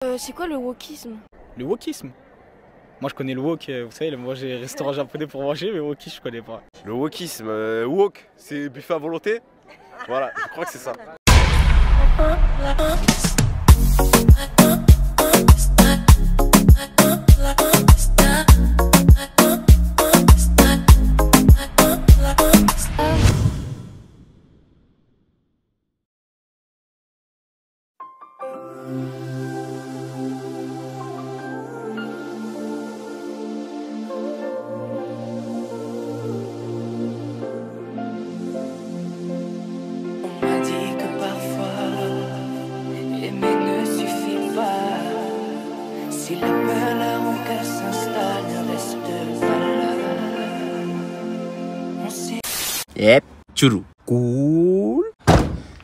C'est quoi le wokisme? Le wokisme? Moi je connais le wok, vous savez, manger restaurant japonais pour manger, mais wokisme je connais pas. Le wokisme, wok, c'est buffet à volonté. Voilà, je crois que c'est ça. Si la peur, la rancœur s'installe, ne reste pas là. Yep, churou. Cool.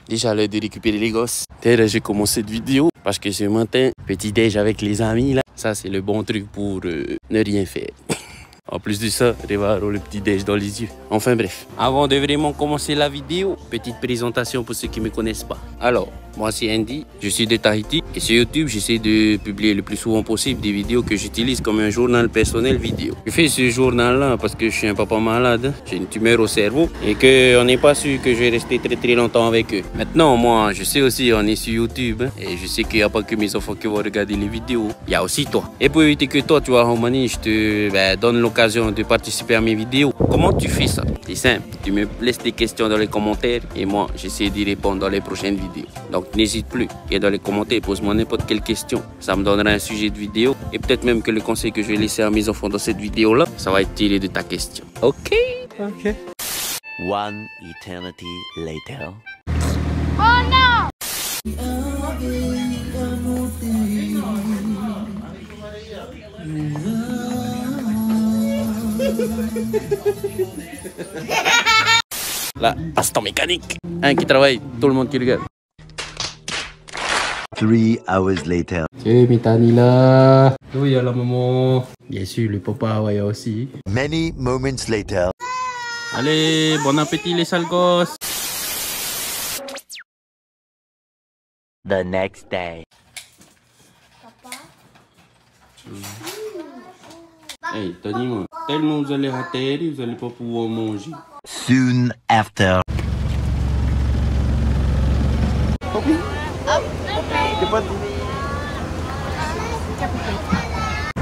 Déjà l'heure de récupérer les gosses. D'ailleurs, j'ai commencé cette vidéo parce que ce matin, petit déj avec les amis là. Ça c'est le bon truc pour ne rien faire. En plus de ça, Révaro le petit déj dans les yeux. Enfin bref, avant de vraiment commencer la vidéo, petite présentation pour ceux qui ne me connaissent pas. Alors, moi c'est Andy, je suis de Tahiti et sur YouTube j'essaie de publier le plus souvent possible des vidéos que j'utilise comme un journal personnel vidéo. Je fais ce journal là parce que je suis un papa malade, j'ai une tumeur au cerveau et qu'on n'est pas sûr que je vais rester très longtemps avec eux. Maintenant moi je sais aussi on est sur YouTube et je sais qu'il n'y a pas que mes enfants qui vont regarder les vidéos, il y a aussi toi. Et pour éviter que toi tu vois Romani, je te donne l'occasion de participer à mes vidéos. Comment tu fais ça? C'est simple, tu me laisses des questions dans les commentaires et moi j'essaie d'y répondre dans les prochaines vidéos. Donc n'hésite plus et dans les commentaires pose-moi n'importe quelle question, ça me donnera un sujet de vidéo et peut-être même que le conseil que je vais laisser à mes enfants dans cette vidéo là, ça va être tiré de ta question. Ok. One eternity later. Oh non! Là, assistant mécanique. Un qui travaille, tout le monde qui regarde. 3 hours later. C'est Mitani là. Oui, il y a la maman. Bien sûr, le papa, ouais, aussi. Many moments later. Allez, bon appétit les sales gosses. The next day. Hey, Tony, moi, tellement vous allez rater, vous allez pas pouvoir manger. Soon after.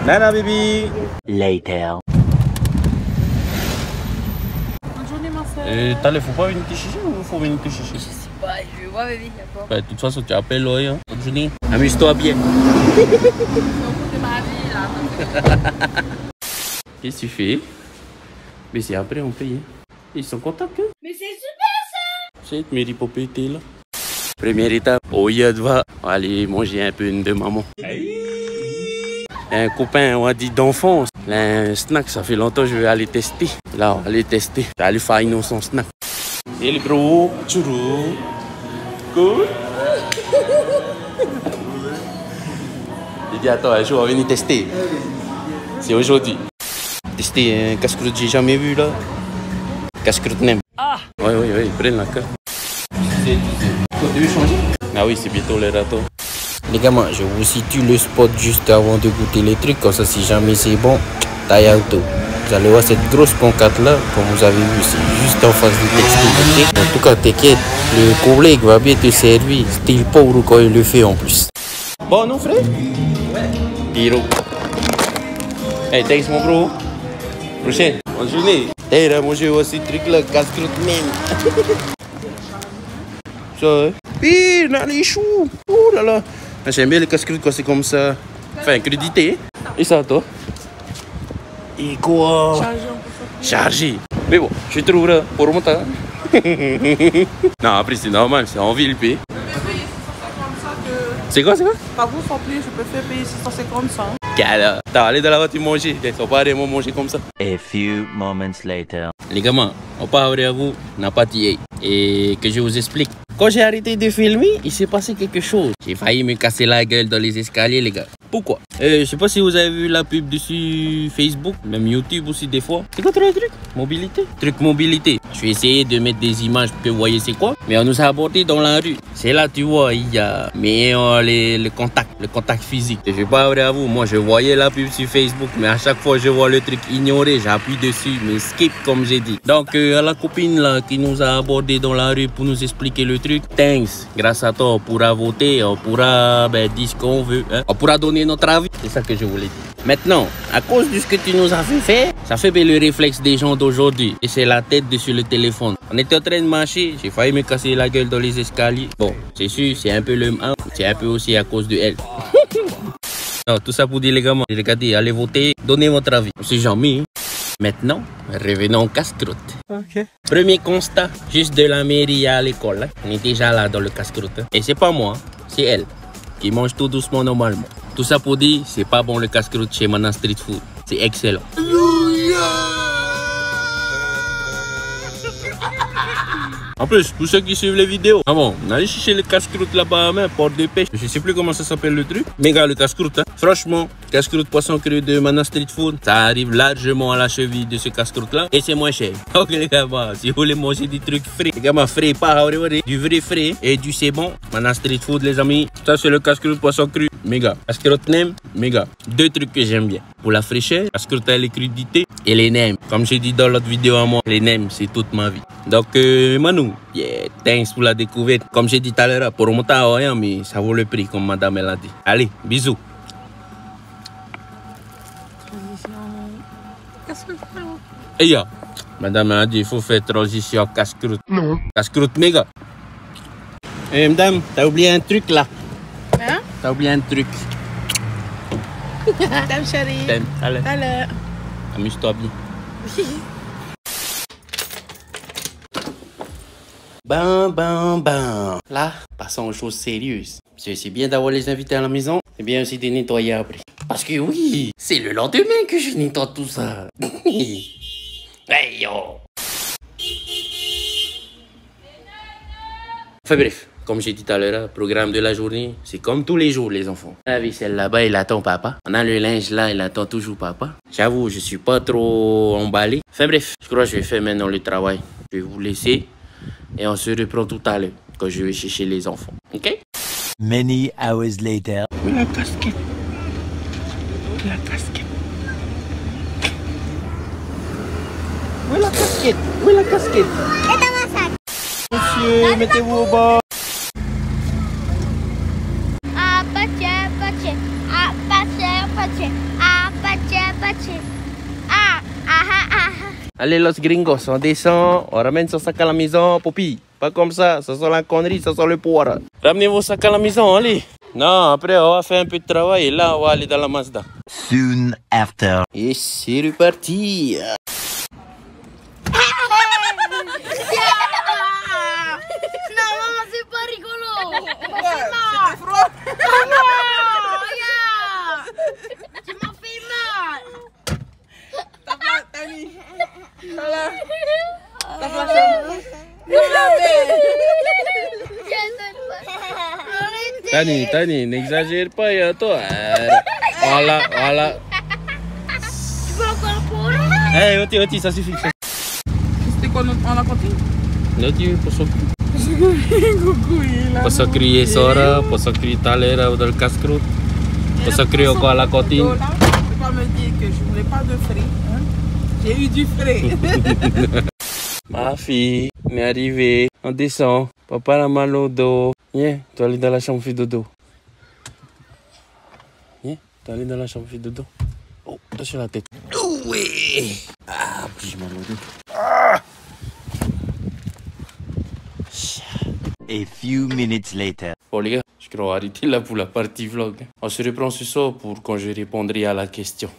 Nana baby. Later. Bonne journée ma soeur. T'as faut pas venir te chicher ou faut venir te chicher? Je sais pas, je vois bébé, d'accord. Bah, de toute façon, tu appelles l'oeil, hein. Bonne journée. Amuse-toi bien. Qu'est-ce que tu fais? Mais c'est après, on paye. Ils sont contents que? Mais c'est super ça! C'est mes ripopétés là. Première étape, au Yad va aller manger un peu de maman. Un copain, on a dit d'enfance. Un snack, ça fait longtemps que je vais aller tester. Là, on va aller tester. Je vais aller faire son snack. Et le gros, churro. Cool. Il dit attends, un jour on va venir tester. C'est aujourd'hui. Tester un casse-croûte que j'ai jamais vu là. Casse-croûte nem. Ah! Ouais, prenne la carte. Tu veux changer? Ah oui, c'est bientôt le râteau. Les gamins, je vous situe le spot juste avant de goûter les trucs. Comme ça, si jamais c'est bon, taille auto. Vous allez voir cette grosse pancarte là, comme vous avez vu, c'est juste en face du textile. En tout cas, t'inquiète, le collègue va bien te servir. Style pauvre quand il le fait en plus. Bon, non, frère? Ouais. Hiro. Hey, thanks, mon bro. Prochaine. Bonne journée. Hey, là, moi, j'ai aussi ce truc là, casse-croûte même. Ça, hein? Pire, dans les choux. Oh là là. J'aime bien les casse-croûtes quand c'est comme ça. Enfin, crédité. Et ça, toi? Et quoi? Chargé. Mais bon, je trouve là pour mon temps. Non, après, c'est normal, c'est en ville, paye. C'est quoi? Pas vous sans plus, je préfère payer 655. Gala. T'as allé dans la voiture manger. Ils sont pas vraiment manger comme ça. A few moments later. Les gamins, on parle à vous, n'a pas tiré. Et que je vous explique. Quand j'ai arrêté de filmer, il s'est passé quelque chose. J'ai failli me casser la gueule dans les escaliers, les gars. Pourquoi? Je sais pas si vous avez vu la pub dessus Facebook, même YouTube aussi des fois. C'est quoi le truc? Mobilité. Truc mobilité. Je vais essayer de mettre des images pour que vous voyez c'est quoi. Mais on nous a abordé dans la rue. C'est là, tu vois, il y a le contact physique. Je vais pas vrai à vous, moi je voyais la pub sur Facebook, mais à chaque fois je vois le truc ignoré, j'appuie dessus, mais skip comme j'ai dit. Donc à la copine là qui nous a abordé dans la rue pour nous expliquer le truc, thanks. Grâce à toi, on pourra voter, on pourra dire ce qu'on veut, hein. On pourra donner notre avis. C'est ça que je voulais dire. Maintenant, à cause de ce que tu nous as fait faire, ça fait le réflexe des gens d'aujourd'hui. Et c'est la tête dessus le téléphone. On était en train de marcher, j'ai failli me casser la gueule dans les escaliers. Bon, c'est sûr, c'est un peu le mal, c'est un peu aussi à cause de elle. Non, tout ça pour dire les gamins, regardez, allez voter, donnez votre avis. C'est jamais. Maintenant, revenons au casse-croûte. Ok. Premier constat, juste de la mairie à l'école. Hein. On est déjà là dans le casse-croûte. Hein. Et c'est pas moi, c'est elle qui mange tout doucement normalement. Tout ça pour dire, c'est pas bon le casse-croûte chez Mana Street Food. C'est excellent. En plus, tous ceux qui suivent les vidéos, ah bon, on allait chercher le casse-croûte là-bas à main, porte de pêche. Je sais plus comment ça s'appelle le truc. Mais gars, le casse-croûte, hein. Franchement, casse-croûte poisson cru de Mana Street Food, ça arrive largement à la cheville de ce casse-croûte là. Et c'est moins cher. Donc les gars, si vous voulez manger des trucs frais, les gars, frais, pas du vrai frais et du c'est bon. Mana Street Food, les amis, ça c'est le casse-croûte poisson cru. Méga. Casse-croûte nem, méga. Deux trucs que j'aime bien. Pour la fraîcheur, casse-croûte à les crudités et les nems. Comme j'ai dit dans l'autre vidéo à moi, les nems, c'est toute ma vie. Donc, Manu, yeah, thanks pour la découverte. Comme j'ai dit tout à l'heure, pour remonter à rien, mais ça vaut le prix, comme madame elle a dit. Allez, bisous. Et ya, madame elle a dit, il faut faire transition casse-croûte. Non. Casse-croûte méga. Eh, madame, t'as oublié un truc là. Hein? T'as oublié un truc. T'aimes, chérie? T'aimes, allez. Allez. Amuse-toi bien. Ben. Là, passons aux choses sérieuses. C'est bien d'avoir les invités à la maison. C'est bien aussi de nettoyer après. Parce que oui, c'est le lendemain que je nettoie tout ça. Hey yo. Enfin bref, comme j'ai dit tout à l'heure, programme de la journée, c'est comme tous les jours les enfants. La vaisselle là-bas, il attend papa. On a le linge là, il attend toujours papa. J'avoue, je suis pas trop emballé. Enfin bref, je crois que je vais faire maintenant le travail. Je vais vous laisser. Et on se reprend tout à l'heure quand je vais chercher les enfants. Ok? Many hours later. Où est la casquette? Où est la casquette? Où est la casquette? Où est la casquette? Et dans ma sac. Monsieur, mettez-vous au bas. Ah, pache. Ah, pache. Ah, pache. Ah. Allez, los gringos, on descend, on ramène son sac à la maison, Poppy. Pas comme ça sent la connerie, ça sent le poire. Ramenez vos sacs à la maison, allez. Non, après, on va faire un peu de travail et là, on va aller dans la Mazda. Soon after. Et c'est reparti. Non, maman, c'est pas rigolo. C'était froid. Tu m'as fait mal. T'as mis. Voilà. T'as flashé. Tani, n'exagère pas, et toi. Voilà. Tu veux encore pour? Eh, Oti, ça suffit. C'était quoi on a continué? Oti, posso Coucou, crier Sora, posso crier Talera ou dans le casse-croûte. Posso crier encore à la cantine. Tu peux pas me dire que je voulais pas de frais. Hein? J'ai eu du frais. Ma fille, on est arrivé. On descend. Papa a mal au dos. Viens, tu vas aller dans la chambre, fais dodo. Viens, tu vas aller dans la chambre, fais dodo. Oh, attention la tête. Oui. Ah, j'ai mal au dos. A few minutes later. Bon les gars, je crois arrêter là pour la partie vlog. On se reprend ce soir pour quand je répondrai à la question.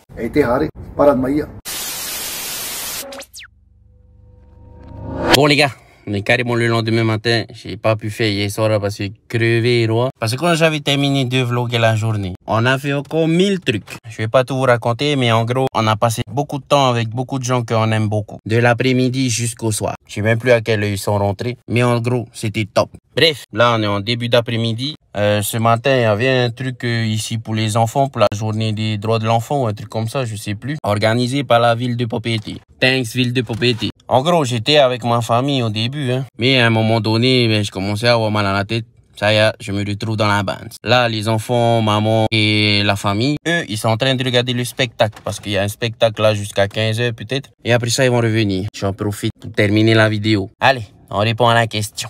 Bon les gars, Mais carrément le lendemain matin, j'ai pas pu faire hier soir parce que crevé, roi. Parce que quand j'avais terminé de vlogger la journée, on a fait encore 1000 trucs. Je vais pas tout vous raconter, mais en gros, on a passé beaucoup de temps avec beaucoup de gens qu'on aime beaucoup. De l'après-midi jusqu'au soir. Je sais même plus à quelle heure ils sont rentrés, mais en gros, c'était top. Bref, là, on est en début d'après-midi. Ce matin, il y avait un truc ici pour les enfants, pour la journée des droits de l'enfant ou un truc comme ça, je sais plus. Organisé par la ville de Papeete. Thanks, ville de Papeete. En gros, j'étais avec ma famille au début, hein. Mais à un moment donné, je commençais à avoir mal à la tête. Ça y est, je me retrouve dans la bande. Là, les enfants, maman et la famille, eux, ils sont en train de regarder le spectacle. Parce qu'il y a un spectacle là jusqu'à 15 h peut-être. Et après ça, ils vont revenir. J'en profite pour terminer la vidéo. Allez, on répond à la question.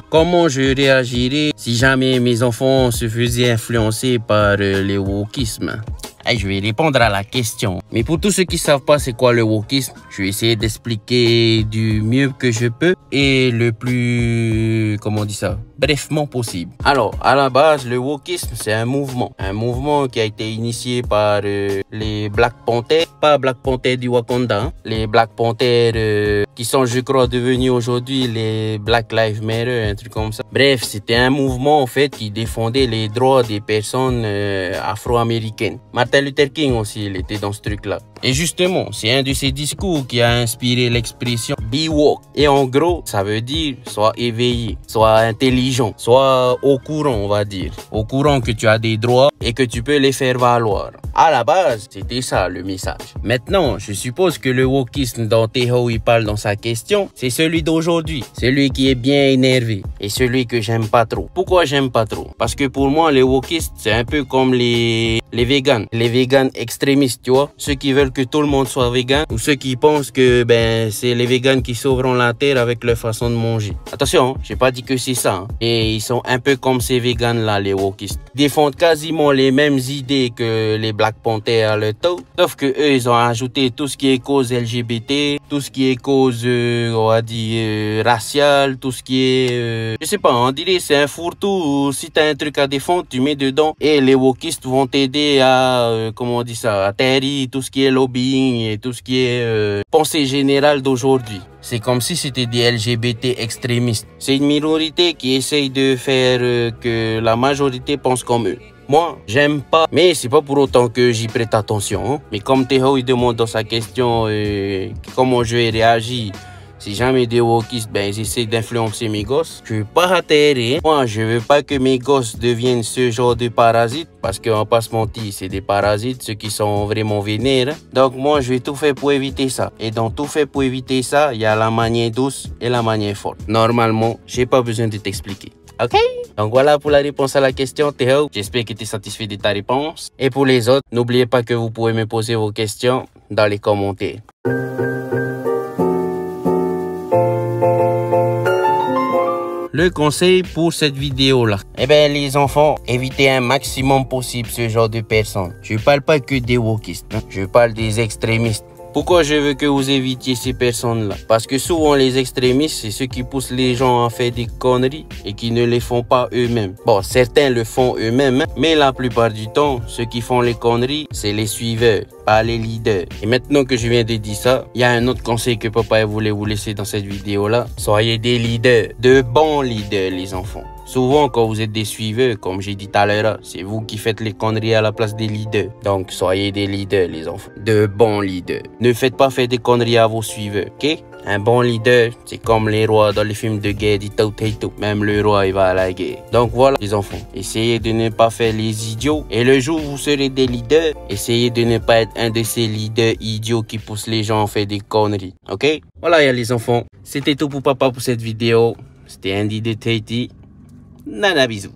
Comment je réagirais si jamais mes enfants se faisaient influencer par le wokisme? Je vais répondre à la question. Mais pour tous ceux qui savent pas c'est quoi le wokisme, je vais essayer d'expliquer du mieux que je peux et le plus, comment on dit ça, brièvement possible. Alors, à la base, le wokisme, c'est un mouvement. Un mouvement qui a été initié par les Black Panthers, pas Black Panthers du Wakanda, hein. Les Black Panthers qui sont, je crois, devenus aujourd'hui les Black Lives Matter, un truc comme ça. Bref, c'était un mouvement, en fait, qui défendait les droits des personnes afro-américaines. Martin Luther King aussi, il était dans ce truc-là. Et justement, c'est un de ses discours qui a inspiré l'expression « be woke ». Et en gros, ça veut dire soit éveillé, soit intelligent, soit au courant, on va dire. Au courant que tu as des droits et que tu peux les faire valoir. À la base, c'était ça le message. Maintenant, je suppose que le wokisme dont Théo il parle dans sa question, c'est celui d'aujourd'hui. Celui qui est bien énervé et celui que j'aime pas trop. Pourquoi j'aime pas trop? Parce que pour moi, les wokistes, c'est un peu comme les végans. Les végans extrémistes, tu vois. Ceux qui veulent que tout le monde soit vegan ou ceux qui pensent que c'est les végans qui sauveront la terre avec leur façon de manger. Attention, j'ai pas dit que c'est ça. Hein. Et ils sont un peu comme ces végans là, les wokistes. Ils défendent quasiment les mêmes idées que les Black Panthers à leur taux. Sauf que eux, ils ont ajouté tout ce qui est cause LGBT, tout ce qui est cause, on va dire, raciale, tout ce qui est, je sais pas, on dirait c'est un fourre-tout. Si t'as un truc à défendre, tu mets dedans et les wokistes vont t'aider à, comment on dit ça, à terrir tout ce qui est lobbying et tout ce qui est pensée générale d'aujourd'hui. C'est comme si c'était des LGBT extrémistes. C'est une minorité qui essaye de faire que la majorité pense comme eux. Moi, j'aime pas, mais c'est pas pour autant que j'y prête attention. Hein. Mais comme Théo, il demande dans sa question comment je vais réagir si jamais des wokistes, ils essaient d'influencer mes gosses. Je veux pas atterrir. Moi, je veux pas que mes gosses deviennent ce genre de parasites. Parce qu'on va pas se mentir, c'est des parasites, ceux qui sont vraiment vénères. Donc moi, je vais tout faire pour éviter ça. Et dans tout fait pour éviter ça, il y a la manière douce et la manière forte. Normalement, j'ai pas besoin de t'expliquer. Ok? Donc voilà pour la réponse à la question, Théo. J'espère que tu es satisfait de ta réponse. Et pour les autres, n'oubliez pas que vous pouvez me poser vos questions dans les commentaires. Le conseil pour cette vidéo là, les enfants, évitez un maximum possible ce genre de personnes. Je parle pas que des wokistes, hein. Je parle des extrémistes. Pourquoi je veux que vous évitiez ces personnes-là? Parce que souvent les extrémistes, c'est ceux qui poussent les gens à faire des conneries et qui ne les font pas eux-mêmes. Bon, certains le font eux-mêmes, mais la plupart du temps, ceux qui font les conneries, c'est les suiveurs, pas les leaders. Et maintenant que je viens de dire ça, il y a un autre conseil que papa voulait vous laisser dans cette vidéo-là. Soyez des leaders, de bons leaders les enfants. Souvent, quand vous êtes des suiveurs, comme j'ai dit tout à l'heure, c'est vous qui faites les conneries à la place des leaders. Donc, soyez des leaders, les enfants. De bons leaders. Ne faites pas faire des conneries à vos suiveurs, ok? Un bon leader, c'est comme les rois dans les films de guerre, dit tout. Même le roi, il va à la guerre. Donc voilà, les enfants. Essayez de ne pas faire les idiots. Et le jour où vous serez des leaders, essayez de ne pas être un de ces leaders idiots qui poussent les gens à faire des conneries, ok? Voilà, les enfants. C'était tout pour papa pour cette vidéo. C'était Andy de Tahiti. Nana, bisous.